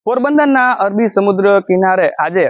પોરબંદરના અરબી સમુદ્ર કિનારે આજે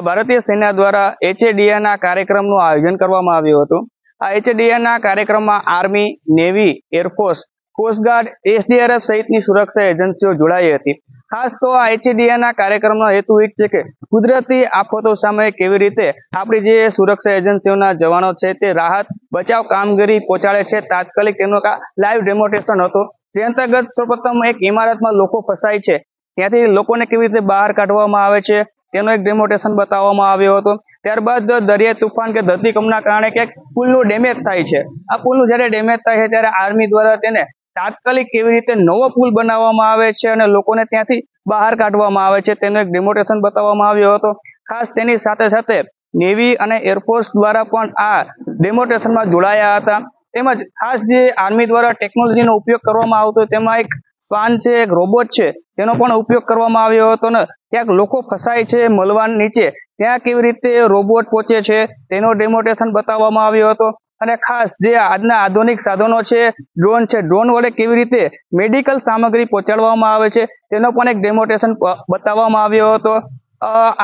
ભારતીય સેના દ્વારા HADA કાર્યક્રમનું આયોજન કરવામાં આવ્યું હતું। આ HADA કાર્યક્રમમાં army, navy, air force, coast guard, SDRF સહિતની સુરક્ષા એજન્સીઓ જોડાઈ હતી। ખાસ તો આ HADA કાર્યક્રમનો હેતુ એ છે કે કુદરતી આફતો સામે કેવી રીતે આપણી જે સુરક્ષા એજન્સીઓના જવાનો છે તે રાહત બચાવ કામગીરી પહોંચાડે છે। તાત્કાલિક તેનો લાઈવ ડેમોન્સ્ટ્રેશન હતું, જે અંતર્ગત સૌપ્રથમ એક ઇમારતમાં લોકો ફસાય છે, ત્યાંથી લોકોને કેવી રીતે બહાર કાઢવામાં આવે છે તેનો એક ડેમોન્સ્ટ્રેશન બતાવવામાં આવ્યો હતો। ત્યારબાદ દરિયાઈ તુફાન કે ધરતીકંપના કારણે ક્યાંક પુલનું ડેમેજ થાય છે। આ પુલનું જ્યારે ડેમેજ થાય છે ત્યારે આર્મી દ્વારા તેને તાત્કાલિક કેવી રીતે નવો પુલ બનાવવામાં આવે છે અને લોકોને ત્યાંથી બહાર કાઢવામાં આવે છે તેનો એક ડેમોન્સ્ટ્રેશન બતાવવામાં આવ્યો હતો। ખાસ તેની સાથે સાથે નેવી અને એરફોર્સ દ્વારા પણ આ ડેમોન્સ્ટ્રેશનમાં જોડાયા હતા। તેમજ ખાસ જે આર્મી દ્વારા ટેકનોલોજીનો ઉપયોગ કરવામાં આવતો તેમાં એક શ્વાન છે, એક રોબોટ છે, તેનો પણ ઉપયોગ કરવામાં આવ્યો હતો ને ક્યાંક લોકો ફસાય છે મલવાન નીચે, ત્યાં કેવી રીતે રોબોટ પહોંચે છે તેનો ડેમોન્સ્ટ્રેશન બતાવવામાં આવ્યો હતો। અને ખાસ જે આજના આધુનિક સાધનો છે, ડ્રોન છે, ડ્રોન વડે કેવી રીતે મેડિકલ સામગ્રી પહોંચાડવામાં આવે છે તેનો પણ એક ડેમોન્સ્ટ્રેશન બતાવવામાં આવ્યો હતો।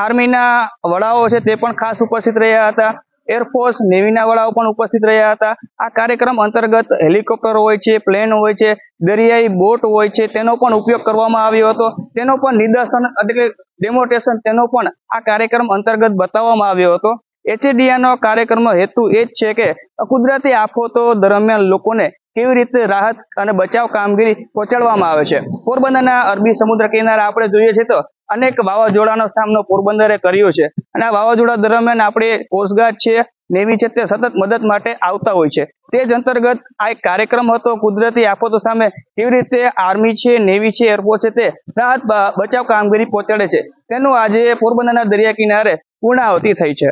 આર્મીના વડાઓ છે તે પણ ખાસ ઉપસ્થિત રહ્યા હતા, એરફોર્સ, નેવીના વડાઓ પણ ઉપસ્થિત રહ્યા હતા। આ કાર્યક્રમ અંતર્ગત હેલિકોપ્ટર હોય છે, પ્લેન હોય છે, દરિયાઈ બોટ હોય છે, તેનો પણ ઉપયોગ કરવામાં આવ્યો હતો। તેનો પણ નિદર્શન એટલે ડેમોન્સ્ટ્રેશન તેનો પણ આ કાર્યક્રમ અંતર્ગત બતાવવામાં આવ્યો હતો। HADA કાર્યક્રમનો હેતુ એ જ છે કે કુદરતી આફતો દરમિયાન લોકોને કેવી રીતે રાહત અને બચાવ કામગીરી પહોંચાડવામાં આવે છે। પોરબંદરના અરબી સમુદ્ર કિનારે આપણે જોઈએ છીએ તો અનેક વાવાઝોડાનો સામનો પોરબંદરે કર્યો છે અને આ વાવાઝોડા દરમિયાન આપણે કોસ્ટગાર્ડ છે, નેવી છે તે સતત મદદ માટે આવતા હોય છે। તે જ અંતર્ગત આ એક કાર્યક્રમ હતો, કુદરતી આફતો સામે કેવી રીતે આર્મી છે, નેવી છે, એરફોર્સ છે તે રાહત બચાવ કામગીરી પહોંચાડે છે તેનું આજે પોરબંદરના દરિયા કિનારે પૂર્ણાહુતિ થઈ છે।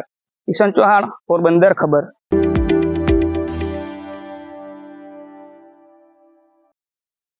કિશન ચૌહાણ, પોરબંદર ખબર।